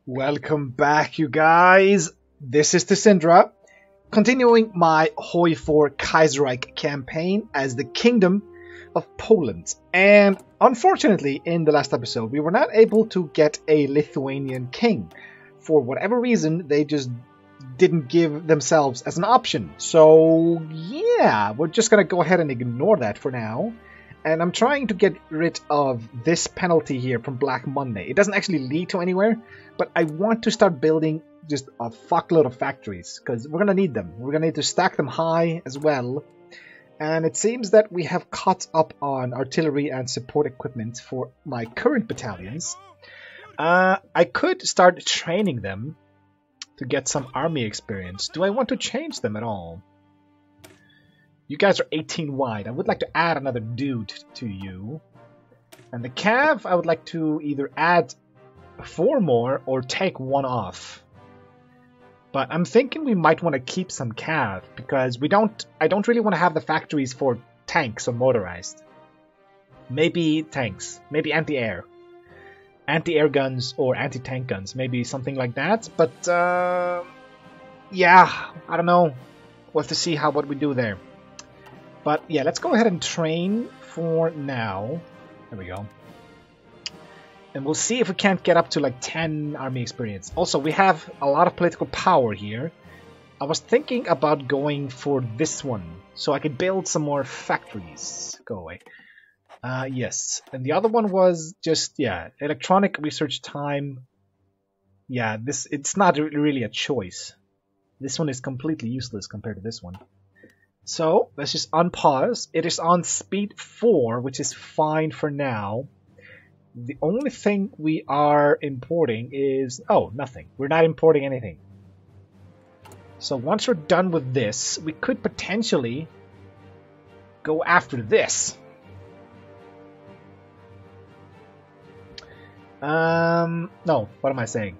Welcome back, you guys. This is Syndra, continuing my HOI4 Kaiserreich campaign as the Kingdom of Poland. And unfortunately, in the last episode, we were not able to get a Lithuanian king. For whatever reason, they just didn't give themselves as an option. So, yeah, we're just gonna go ahead and ignore that for now. And I'm trying to get rid of this penalty here from Black Monday. It doesn't actually lead to anywhere, but I want to start building just a fuckload of factories, because we're going to need them. We're going to need to stack them high as well. And it seems that we have caught up on artillery and support equipment for my current battalions. I could start training them to get some army experience. Do I want to change them at all? You guys are 18 wide. I would like to add another dude to you. And the Cav, I would like to either add 4 more or take 1 off. But I'm thinking we might want to keep some Cav because I don't really want to have the factories for tanks or motorized. Maybe tanks, maybe anti-air. Anti-air guns or anti-tank guns, maybe something like that. But yeah, I don't know. We'll have to see what we do there. But yeah, let's go ahead and train for now. There we go. And we'll see if we can't get up to like 10 army experience. Also, we have a lot of political power here. I was thinking about going for this one, so I could build some more factories. Go away. Yes. And the other one was just, yeah, electronic research time. Yeah, it's not really a choice. This one is completely useless compared to this one. So, let's just unpause. It is on speed 4, which is fine for now. The only thing we are importing is... oh, nothing. We're not importing anything. So once we're done with this, we could potentially go after this. No, what am I saying?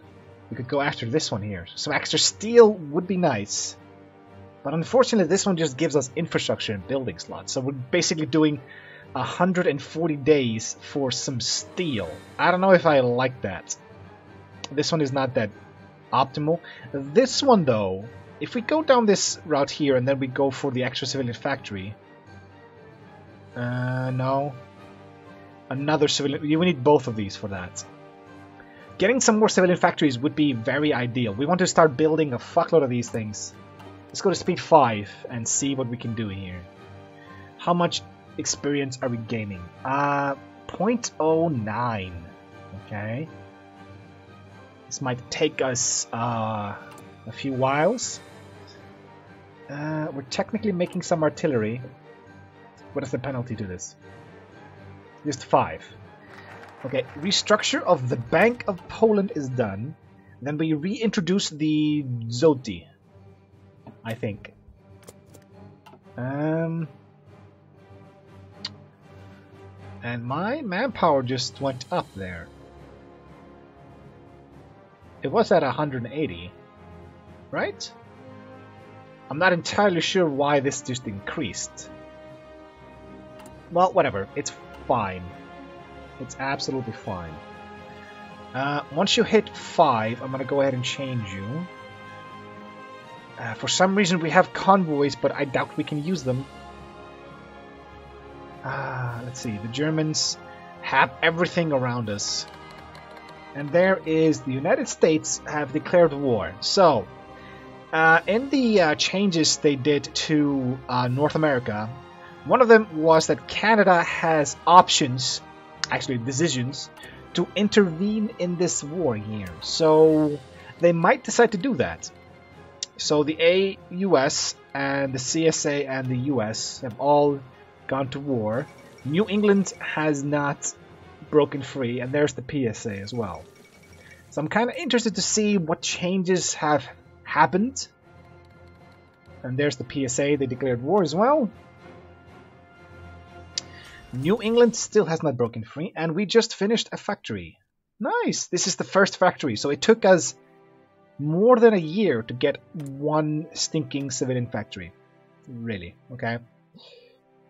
We could go after this one here. Some extra steel would be nice. But unfortunately, this one just gives us infrastructure and building slots. So we're basically doing 140 days for some steel. I don't know if I like that. This one is not that optimal. This one, though, if we go down this route here and then we go for the extra civilian factory... no. Another civilian... we need both of these for that. Getting some more civilian factories would be very ideal. We want to start building a fuckload of these things. Let's go to speed 5 and see what we can do here. How much experience are we gaining? 0.09. Okay. This might take us a few whiles. We're technically making some artillery. What is the penalty to this? Just 5. Okay, restructure of the Bank of Poland is done. Then we reintroduce the Zloty, I think. And my manpower just went up there. It was at 180, right? I'm not entirely sure why this just increased. Well, whatever. It's fine. It's absolutely fine. Once you hit 5, I'm going to go ahead and change you. For some reason we have convoys, but I doubt we can use them. Let's see. The Germans have everything around us. And there is the United States have declared war. So, in the changes they did to North America, one of them was that Canada has options, actually decisions, to intervene in this war here. So, they might decide to do that. So the US and the CSA and the US have all gone to war. New England has not broken free, and there's the PSA as well. So I'm kind of interested to see what changes have happened. And there's the PSA, they declared war as well. New England still has not broken free, and we just finished a factory. Nice! This is the first factory, so it took us more than a year to get one stinking civilian factory. Really, okay.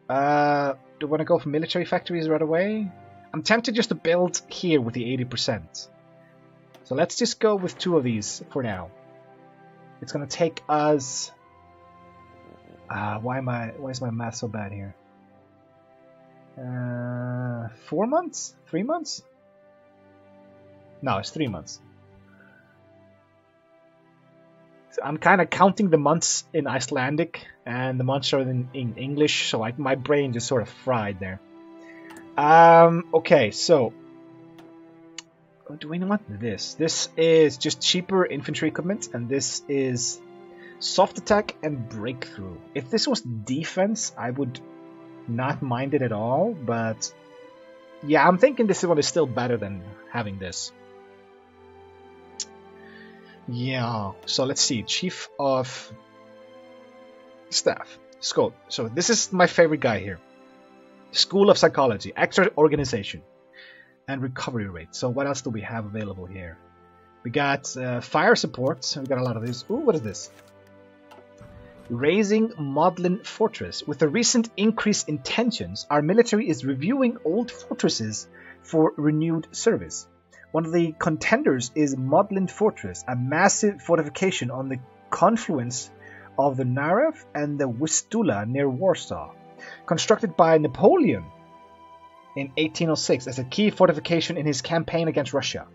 Do I want to go for military factories right away? I'm tempted just to build here with the 80%. So let's just go with 2 of these for now. It's gonna take us... why is my math so bad here? 4 months? 3 months? No, it's 3 months. So I'm kind of counting the months in Icelandic and the months are in English, so my brain just sort of fried there. Okay, so do we want this? This is just cheaper infantry equipment, and this is soft attack and breakthrough. If this was defense, I would not mind it at all, but yeah, I'm thinking this one is still better than having this. Yeah, so let's see. Chief of Staff, Scott. So this is my favorite guy here. School of Psychology, extra organization, and recovery rate. So what else do we have available here? We got fire support. We got a lot of this. Ooh, what is this? Raising Modlin Fortress. With the recent increase in tensions, our military is reviewing old fortresses for renewed service. One of the contenders is Modlin Fortress, a massive fortification on the confluence of the Narew and the Vistula near Warsaw. Constructed by Napoleon in 1806 as a key fortification in his campaign against Russia,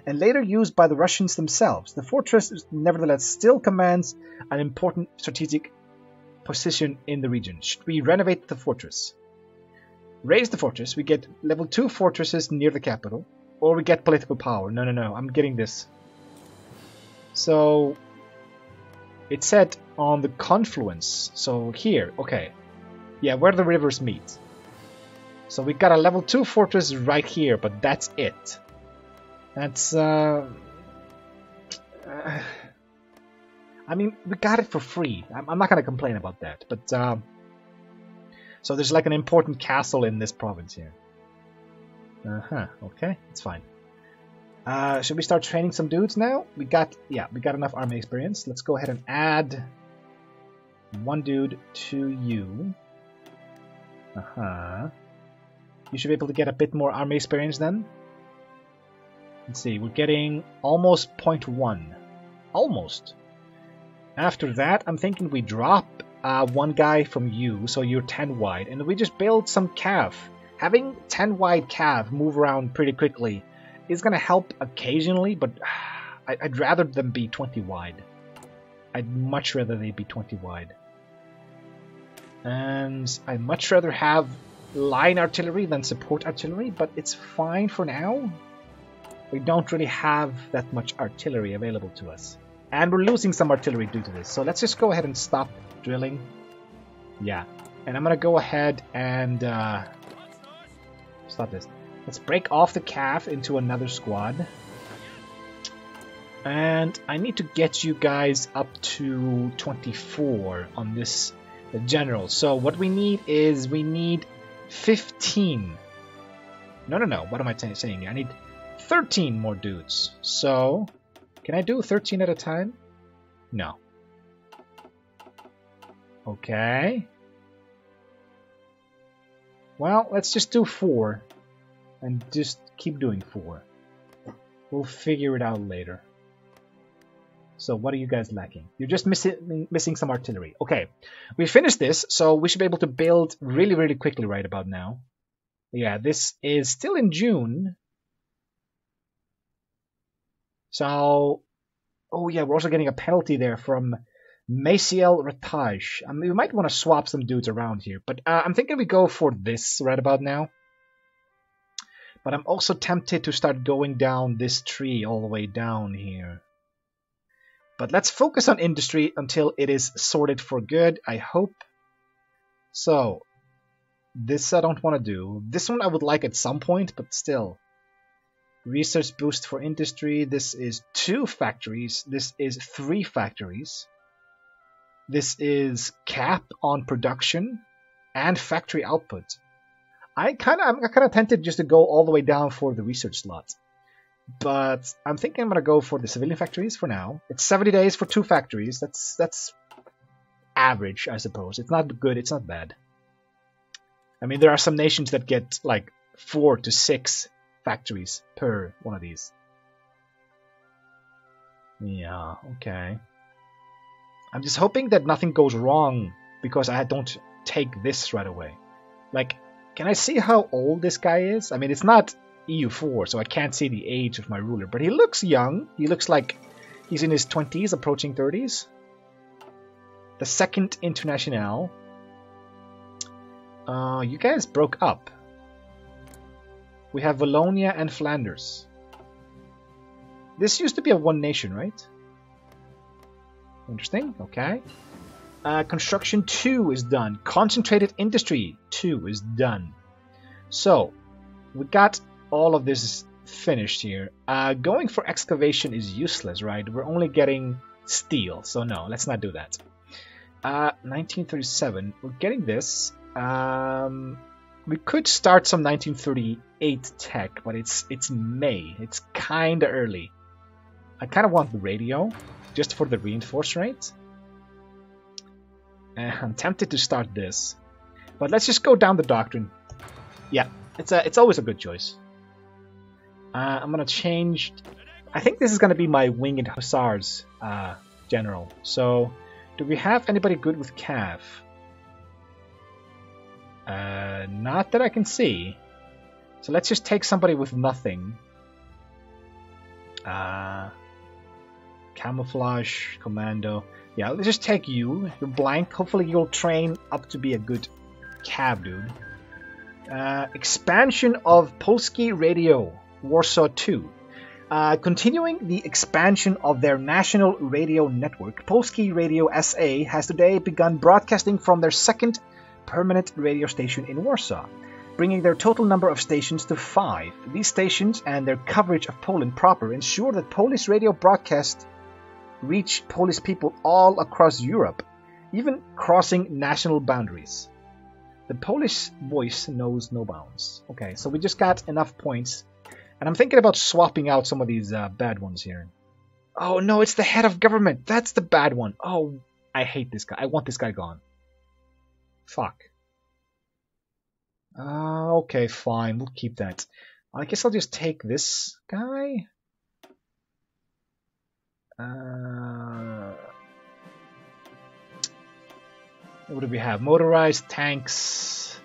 and later used by the Russians themselves, the fortress nevertheless still commands an important strategic position in the region. Should we renovate the fortress? Raise the fortress, we get level 2 fortresses near the capital, or we get political power. No, I'm getting this. So, it's set on the confluence. So here, okay. Yeah, where the rivers meet. So we got a level 2 fortress right here, but that's it. That's, I mean, we got it for free. I'm not going to complain about that. But, so there's like an important castle in this province here. Okay, it's fine. Should we start training some dudes now? We got enough army experience. Let's go ahead and add 1 dude to you. You should be able to get a bit more army experience then. Let's see, we're getting almost 0.1. Almost. After that, I'm thinking we drop 1 guy from you, so you're 10 wide, and we just build some cav. Having 10 wide cav move around pretty quickly is going to help occasionally, but I'd rather them be 20 wide. I'd much rather they be 20 wide. And I'd much rather have line artillery than support artillery, but it's fine for now. We don't really have that much artillery available to us. And we're losing some artillery due to this, so let's just go ahead and stop drilling. Yeah, and I'm going to go ahead and... stop this. Let's break off the cav into another squad. And I need to get you guys up to 24 on this general. So what we need is, we need 15. No. What am I saying? I need 13 more dudes. So, can I do 13 at a time? No. Okay. Well, let's just do 4. And just keep doing 4. We'll figure it out later. So what are you guys lacking? You're just missing some artillery. Okay, we finished this, so we should be able to build really, really quickly right about now. Yeah, this is still in June. So, oh yeah, we're also getting a penalty there from Maciel Ratage. I mean, we might want to swap some dudes around here, but I'm thinking we go for this right about now. But I'm also tempted to start going down this tree all the way down here. But let's focus on industry until it is sorted for good, I hope. So, this I don't want to do. This one I would like at some point, but still. Research boost for industry. This is 2 factories. This is 3 factories. This is cap on production and factory output. I'm kind of tempted just to go all the way down for the research slot. But I'm thinking I'm going to go for the civilian factories for now. It's 70 days for 2 factories. That's average, I suppose. It's not good, it's not bad. I mean, there are some nations that get like 4 to 6 factories per one of these. Yeah, okay. I'm just hoping that nothing goes wrong because I don't take this right away. Like, can I see how old this guy is? I mean, it's not EU4, so I can't see the age of my ruler, but he looks young. He looks like he's in his 20s, approaching 30s. The Second Internationale. You guys broke up. We have Wallonia and Flanders. This used to be a one nation, right? Interesting, okay. Construction 2 is done. Concentrated industry 2 is done. So, we got all of this finished here. Going for excavation is useless, right? We're only getting steel, so no, let's not do that. 1937, we're getting this. We could start some 1938 tech, but it's May. It's kinda early. I kinda want the radio, just for the reinforce rate. I'm tempted to start this, but let's just go down the doctrine. Yeah, it's always a good choice. I'm gonna change. I think this is gonna be my winged hussars general. So, do we have anybody good with cav? Not that I can see. So let's just take somebody with nothing. Camouflage, commando. Yeah, let's just take you. You're blank. Hopefully you'll train up to be a good cav dude. Expansion of Polski Radio, Warsaw 2. Continuing the expansion of their national radio network, Polski Radio SA has today begun broadcasting from their second permanent radio station in Warsaw, bringing their total number of stations to 5. These stations and their coverage of Poland proper ensure that Polish radio broadcasts reach Polish people all across Europe, even crossing national boundaries. The Polish voice knows no bounds. Okay, so we just got enough points, and I'm thinking about swapping out some of these bad ones here. Oh no, it's the head of government. That's the bad one. Oh, I hate this guy. I want this guy gone. Fuck. Okay, fine. We'll keep that. I guess I'll just take this guy. What do we have? Motorized tanks,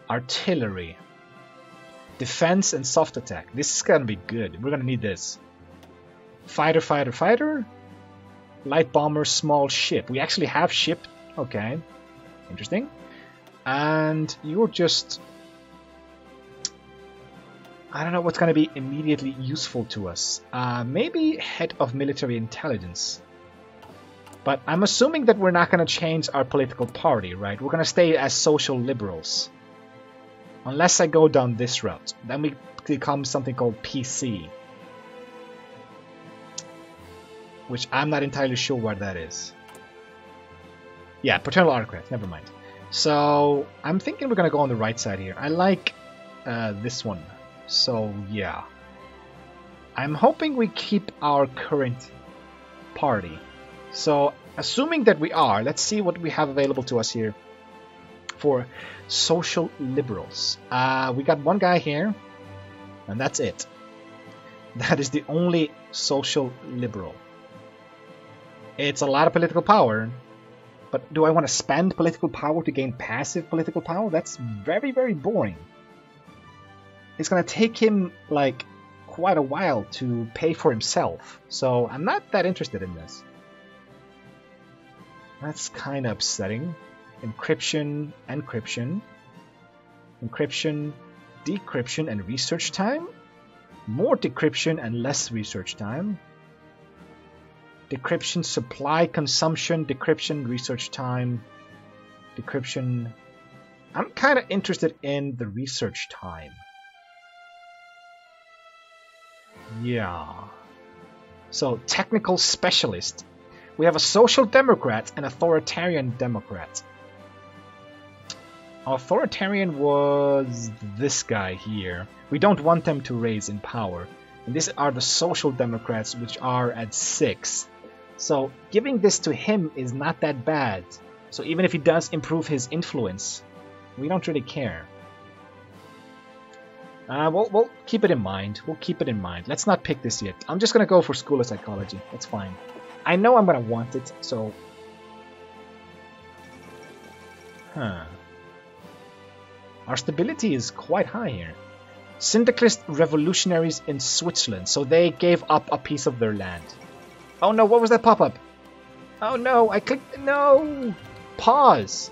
artillery, defense, and soft attack. This is gonna be good. We're gonna need this. Fighter, fighter, fighter. Light bomber, small ship. We actually have ship. Okay. Interesting. And you're just... I don't know what's going to be immediately useful to us. Maybe head of military intelligence. But I'm assuming that we're not going to change our political party, right? We're going to stay as social liberals. Unless I go down this route. Then we become something called PC. Which I'm not entirely sure what that is. Yeah, paternal autocrat, never mind. So, I'm thinking we're going to go on the right side here. I like this one. So, yeah. I'm hoping we keep our current party. So, assuming that we are, let's see what we have available to us here for social liberals. We got one guy here, and that's it. That is the only social liberal. It's a lot of political power. But do I want to spend political power to gain passive political power? That's very, very boring. It's going to take him, like, quite a while to pay for himself. So I'm not that interested in this. That's kind of upsetting. Encryption, encryption. Encryption, decryption, and research time. More decryption and less research time. Decryption, supply, consumption, decryption, research time, decryption. I'm kind of interested in the research time. Yeah. So, technical specialist. We have a social democrat and authoritarian democrat. Authoritarian was this guy here. We don't want them to raise in power. And these are the social democrats, which are at 6. So giving this to him is not that bad. So even if he does improve his influence, we don't really care. We'll keep it in mind. We'll keep it in mind. Let's not pick this yet. I'm just gonna go for School of Psychology. That's fine. I know I'm gonna want it, so... Huh. Our stability is quite high here. Syndicalist revolutionaries in Switzerland. So they gave up a piece of their land. Oh no, what was that pop-up? Oh no, I clicked... No! Pause!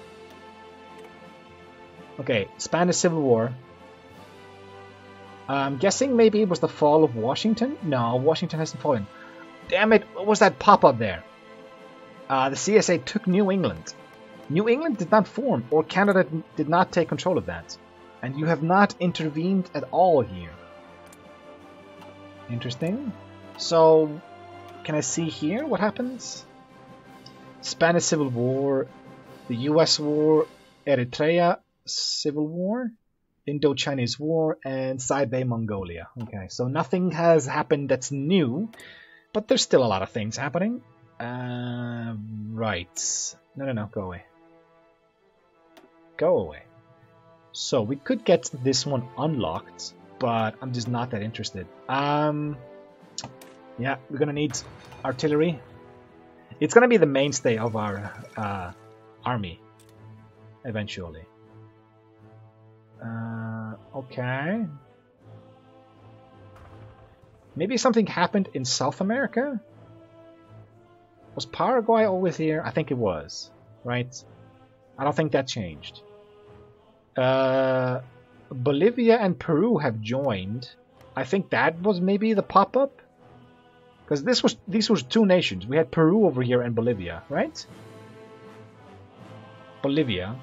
Okay, Spanish Civil War. I'm guessing maybe it was the fall of Washington? No, Washington hasn't fallen. Damn it, what was that pop-up there? The CSA took New England. New England did not form, or Canada did not take control of that. And you have not intervened at all here. Interesting. So, can I see here what happens? Spanish Civil War, the US War, Eritrea Civil War, Indo-Chinese War, and Siberian Mongolia. Okay, so nothing has happened that's new, but there's still a lot of things happening. Right. No, go away. Go away. So we could get this one unlocked, but I'm just not that interested. Yeah, we're gonna need artillery. It's gonna be the mainstay of our army eventually. Okay. Maybe something happened in South America? Was Paraguay always here? I think it was, right? I don't think that changed. Bolivia and Peru have joined. I think that was maybe the pop-up? Because these were two nations. We had Peru over here and Bolivia, right? Bolivia.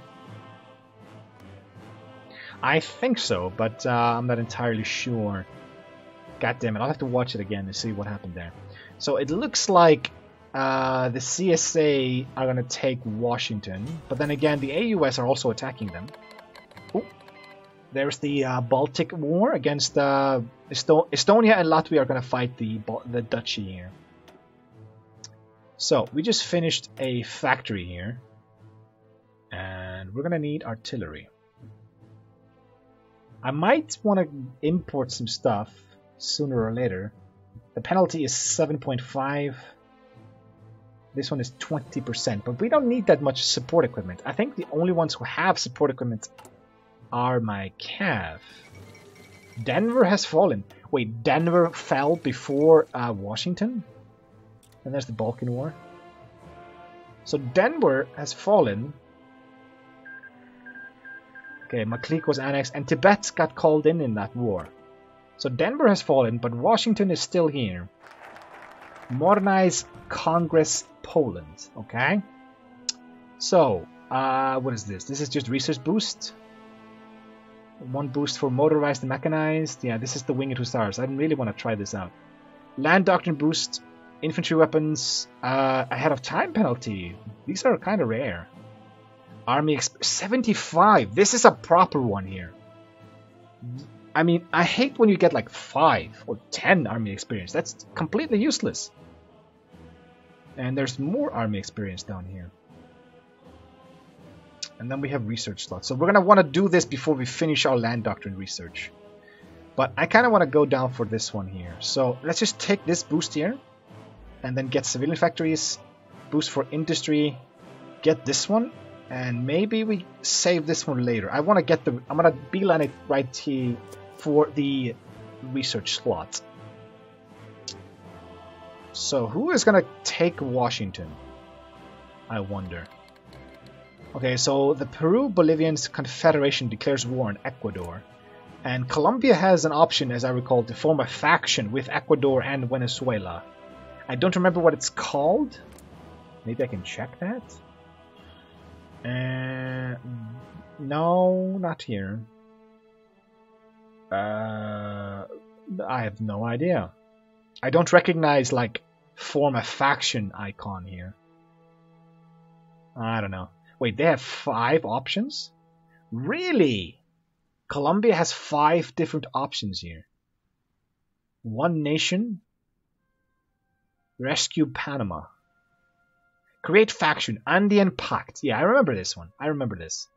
I think so, but I'm not entirely sure. God damn it, I'll have to watch it again to see what happened there. So it looks like the CSA are going to take Washington, but then again, the AUS are also attacking them. Ooh. There's the Baltic War against Estonia and Latvia are going to fight the Duchy here. So we just finished a factory here, and we're going to need artillery. I might want to import some stuff sooner or later. The penalty is 7.5. This one is 20%, but we don't need that much support equipment. I think the only ones who have support equipment are my cav. Denver has fallen. Wait, Denver fell before Washington? And there's the Balkan War. So Denver has fallen. Okay, Maklik was annexed, and Tibet got called in that war. So Denver has fallen, but Washington is still here. Modernize Congress Poland, okay? So, what is this? This is just research boost. One boost for motorized and mechanized. Yeah, this is the Winged Hussars. I really want to try this out. Land Doctrine boost. Infantry weapons. Ahead of time penalty. These are kind of rare. Army 75. This is a proper one here. I mean, I hate when you get like 5 or 10 army experience. That's completely useless. And there's more army experience down here. And then we have research slots. So we're going to want to do this before we finish our land doctrine research. But I kind of want to go down for this one here. So let's just take this boost here. And then get civilian factories. Boost for industry. Get this one. And maybe we save this one later. I want to get the... I'm going to beeline it right here for the research slot. So who is going to take Washington? I wonder. Okay, so the Peru-Bolivian Confederation declares war on Ecuador. And Colombia has an option, as I recall, to form a faction with Ecuador and Venezuela. I don't remember what it's called. Maybe I can check that. No, not here. I have no idea. I don't recognize, like, form a faction icon here. I don't know. Wait, they have 5 options? Really? Colombia has 5 different options here. One nation. Rescue Panama. Create faction. Andean Pact. Yeah, I remember this one. I remember this.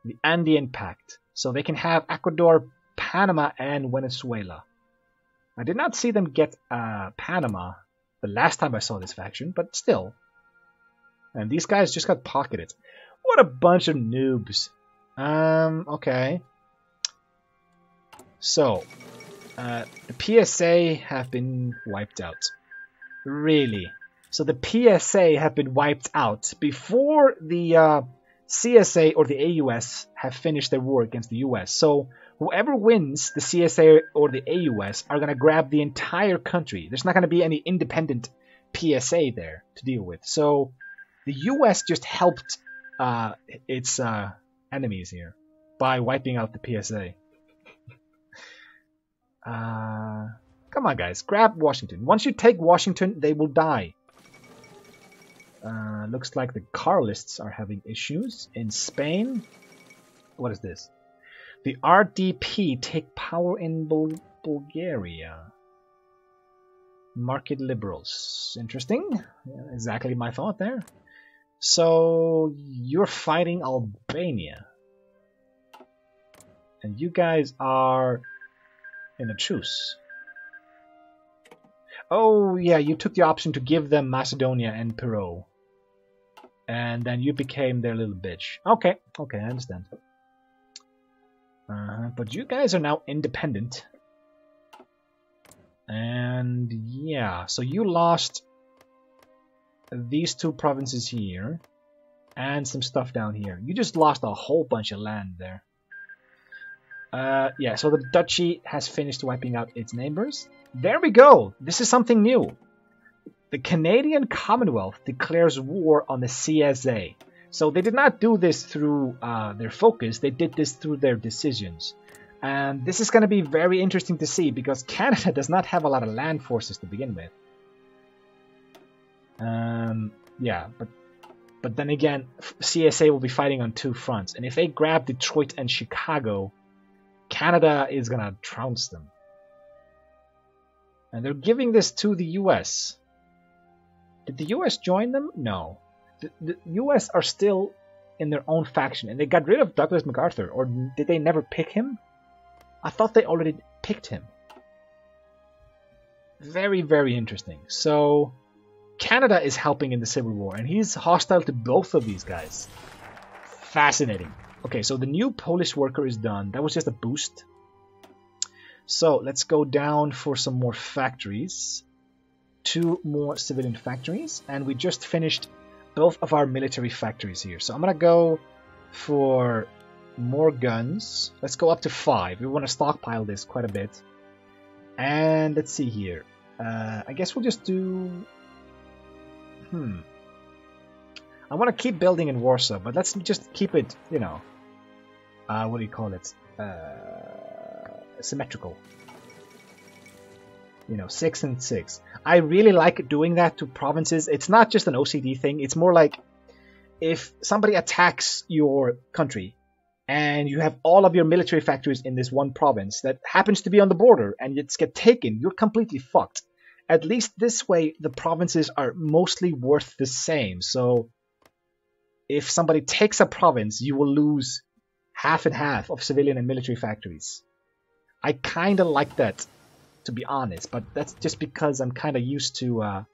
The Andean Pact. So they can have Ecuador, Panama and Venezuela. I did not see them get Panama the last time I saw this faction, but still. And these guys just got pocketed. What a bunch of noobs. Okay. So, the PSA have been wiped out. Really? So the PSA have been wiped out before the CSA or the AUS have finished their war against the US. So whoever wins the CSA or the AUS are going to grab the entire country. There's not going to be any independent PSA there to deal with. So the US just helped its enemies here by wiping out the PSA. Come on, guys. Grab Washington. Once you take Washington, they will die. Looks like the Carlists are having issues. In Spain, what is this? The RDP take power in Bulgaria. Market liberals. Interesting. Yeah, exactly my thought there. So, you're fighting Albania. And you guys are in a truce. Oh, yeah, you took the option to give them Macedonia and Peru. And then you became their little bitch. Okay, okay, I understand. But you guys are now independent. And yeah, so you lost these two provinces here. And some stuff down here. You just lost a whole bunch of land there. Yeah, so the duchy has finished wiping out its neighbors. There we go! This is something new. The Canadian Commonwealth declares war on the CSA. So they did not do this through their focus, they did this through their decisions. And this is going to be very interesting to see, because Canada does not have a lot of land forces to begin with. Yeah, but then again, CSA will be fighting on two fronts. And if they grab Detroit and Chicago, Canada is going to trounce them. And they're giving this to the US. Did the US join them? No. The US are still in their own faction, and they got rid of Douglas MacArthur, or did they never pick him? I thought they already picked him. Very, very interesting. So, Canada is helping in the Civil War, and he's hostile to both of these guys. Fascinating. Okay, so the new Polish worker is done. That was just a boost. So, let's go down for some more factories. 2 more civilian factories, and we just finished both of our military factories here. So I'm gonna go for more guns. Let's go up to 5. We want to stockpile this quite a bit. And let's see here. I guess we'll just do... I want to keep building in Warsaw, but let's just keep it, you know... what do you call it? Symmetrical. You know, 6 and 6. I really like doing that to provinces. It's not just an OCD thing. It's more like if somebody attacks your country and you have all of your military factories in this one province that happens to be on the border and it's get taken, you're completely fucked. At least this way, the provinces are mostly worth the same. So if somebody takes a province, you will lose half and half of civilian and military factories. I kind of like that, to be honest, but that's just because I'm kind of used to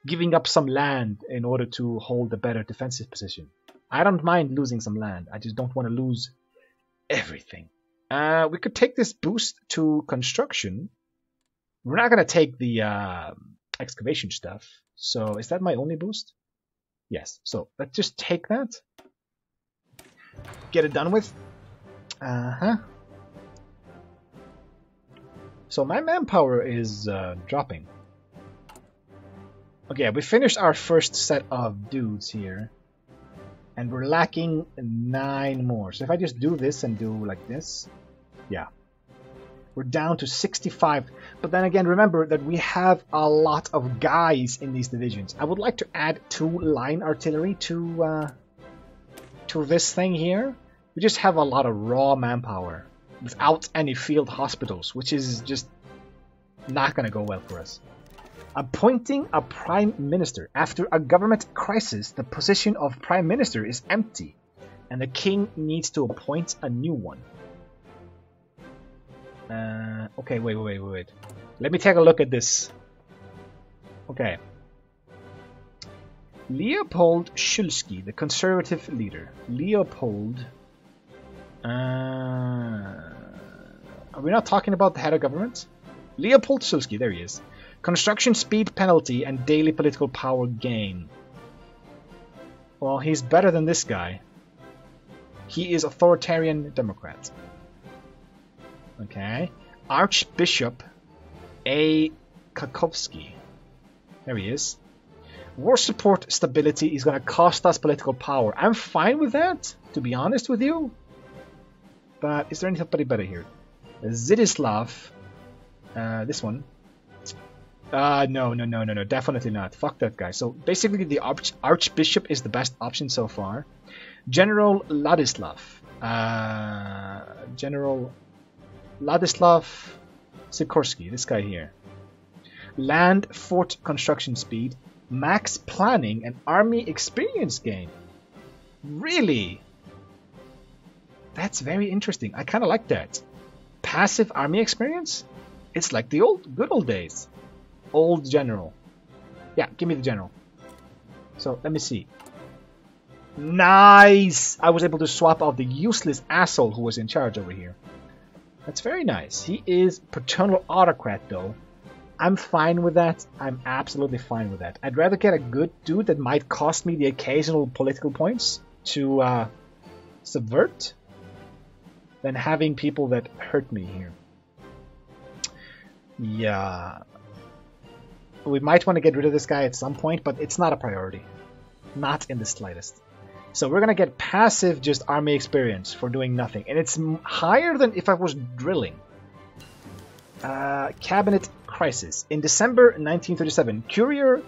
giving up some land in order to hold a better defensive position. I don't mind losing some land, I just don't want to lose everything. We could take this boost to construction. We're not going to take the excavation stuff, so is that my only boost? Yes, so let's just take that. Get it done with. So my manpower is dropping. Okay, we finished our first set of dudes here. And we're lacking 9 more. So if I just do this and do like this, yeah. We're down to 65. But then again, remember that we have a lot of guys in these divisions. I would like to add 2 line artillery to this thing here. We just have a lot of raw manpower without any field hospitals, which is just not going to go well for us. Appointing a prime minister. After a government crisis, the position of prime minister is empty, and the king needs to appoint a new one. Okay, wait. Let me take a look at this. Okay. Leopold Schulski, the conservative leader. Leopold. Are we not talking about the head of government? Leopold Schulski, there he is. Construction speed penalty and daily political power gain. Well, he's better than this guy. He is authoritarian Democrat. Okay. Archbishop A. Kakovsky. There he is. War support stability is going to cost us political power. I'm fine with that, to be honest with you. But is there anybody better here? Zidislav. This one. No, definitely not. Fuck that guy. So basically the Archbishop is the best option so far. General Ladislav. General Ladislav Sikorsky, this guy here. Land fort construction speed, max planning, and army experience gain. Really? That's very interesting. I kind of like that. Passive army experience? It's like the good old days. Old general. Yeah, give me the general. So, let me see. Nice! I was able to swap out the useless asshole who was in charge over here. That's very nice. He is paternal autocrat, though. I'm fine with that. I'm absolutely fine with that. I'd rather get a good dude that might cost me the occasional political points to subvert than having people that hurt me here. Yeah. We might want to get rid of this guy at some point, but it's not a priority. Not in the slightest. So we're going to get passive just army experience for doing nothing. And it's higher than if I was drilling. Cabinet crisis. In December 1937, Courier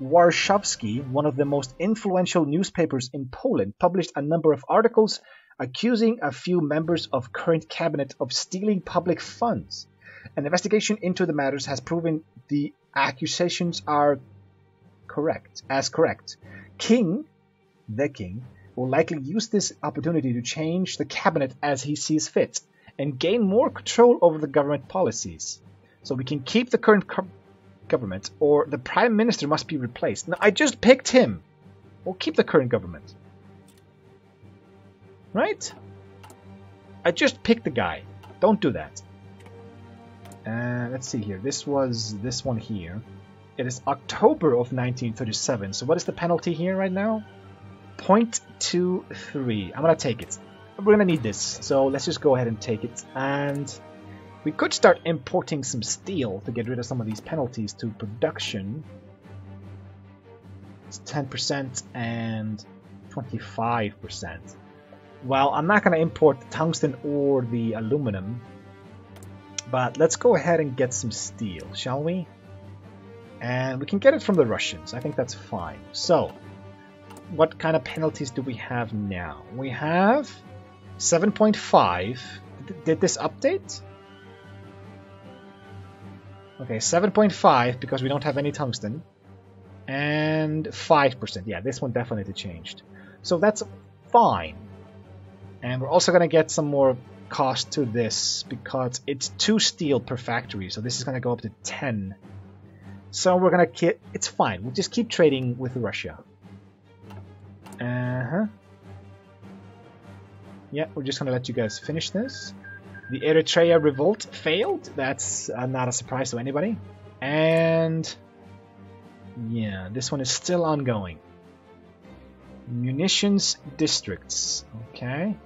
Warszawski, one of the most influential newspapers in Poland, published a number of articles accusing a few members of current cabinet of stealing public funds. An investigation into the matters has proven the accusations are correct. The king, will likely use this opportunity to change the cabinet as he sees fit and gain more control over the government policies. So we can keep the current government, or the prime minister must be replaced. Now, I just picked him. We'll keep the current government. Right? I just picked the guy. Don't do that. Let's see here. This was this one here. It is October of 1937. So what is the penalty here right now? 0.23. I'm gonna take it. We're gonna need this, so let's just go ahead and take it. And we could start importing some steel to get rid of some of these penalties to production. It's 10% and 25%. Well, I'm not gonna import the tungsten or the aluminum, but let's go ahead and get some steel, shall we? And we can get it from the Russians. I think that's fine. So, what kind of penalties do we have now? We have 7.5. Did this update? Okay, 7.5 because we don't have any tungsten. And 5%. Yeah, this one definitely changed. So that's fine. And we're also going to get some more cost to this because it's 2 steel per factory. So this is going to go up to 10. So we're going to... It's fine. We'll just keep trading with Russia. Yeah, we're just going to let you guys finish this. The Eritrea revolt failed. That's not a surprise to anybody. And... yeah, this one is still ongoing. Munitions districts. Okay.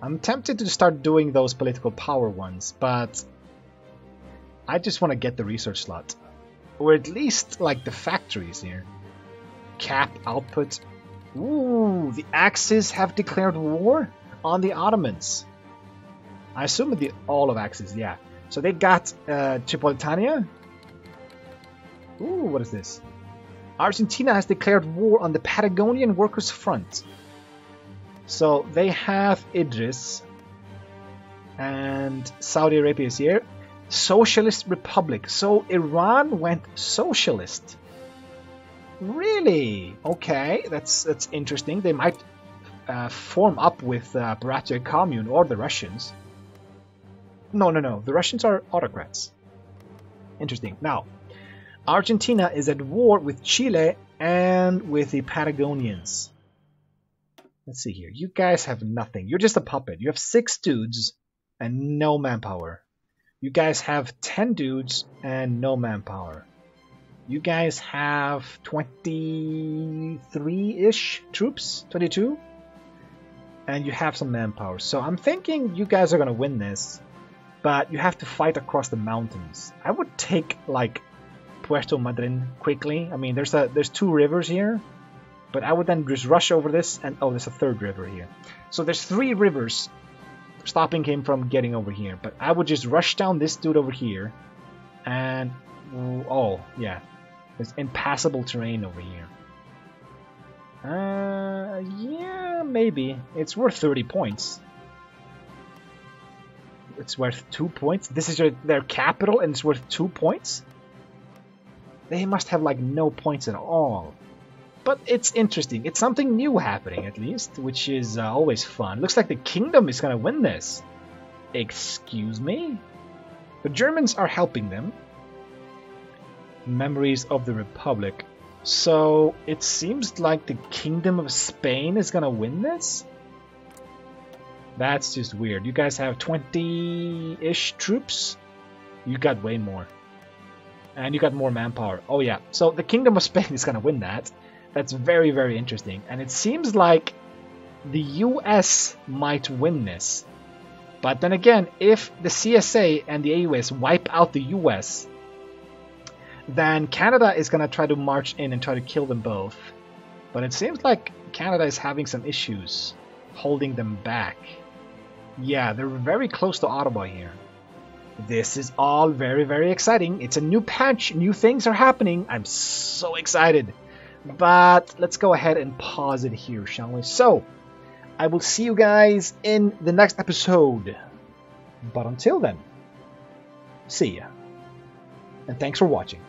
I'm tempted to start doing those political power ones, but I just want to get the research slot. Or at least, like, the factories here. Cap output. Ooh, the Axis have declared war on the Ottomans. I assume all of Axis, yeah. So they got Tripolitania. Ooh, what is this? Argentina has declared war on the Patagonian Workers' Front. So they have Idris. And Saudi Arabia is here. Socialist Republic. So Iran went socialist. Really? Okay, that's interesting. They might form up with Bratya Commune or the Russians. No. The Russians are autocrats. Interesting. Now, Argentina is at war with Chile and with the Patagonians. Let's see here. You guys have nothing. You're just a puppet. You have 6 dudes and no manpower. You guys have 10 dudes and no manpower. You guys have 23-ish troops, 22, and you have some manpower. So I'm thinking you guys are gonna win this, but you have to fight across the mountains. I would take like Puerto Madryn quickly. I mean, there's 2 rivers here, but I would then just rush over this, and oh, there's a 3rd river here. So there's 3 rivers stopping him from getting over here. But I would just rush down this dude over here, and oh yeah. There's impassable terrain over here. Yeah, maybe. It's worth 30 points. It's worth 2 points? This is their capital and it's worth 2 points? They must have like no points at all. But it's interesting. It's something new happening at least, which is always fun. Looks like the kingdom is gonna win this. Excuse me? The Germans are helping them. Memories of the Republic. So it seems like the Kingdom of Spain is gonna win this? That's just weird. You guys have 20-ish troops? You got way more. And you got more manpower. Oh yeah, so the Kingdom of Spain is gonna win that. That's very, very interesting. And it seems like the US might win this. But then again, if the CSA and the AUS wipe out the US, then Canada is going to try to march in and try to kill them both. But it seems like Canada is having some issues holding them back. Yeah, they're very close to Ottawa here. This is all very, very exciting. It's a new patch. New things are happening. I'm so excited. But let's go ahead and pause it here, shall we? So, I will see you guys in the next episode. But until then, see ya. And thanks for watching.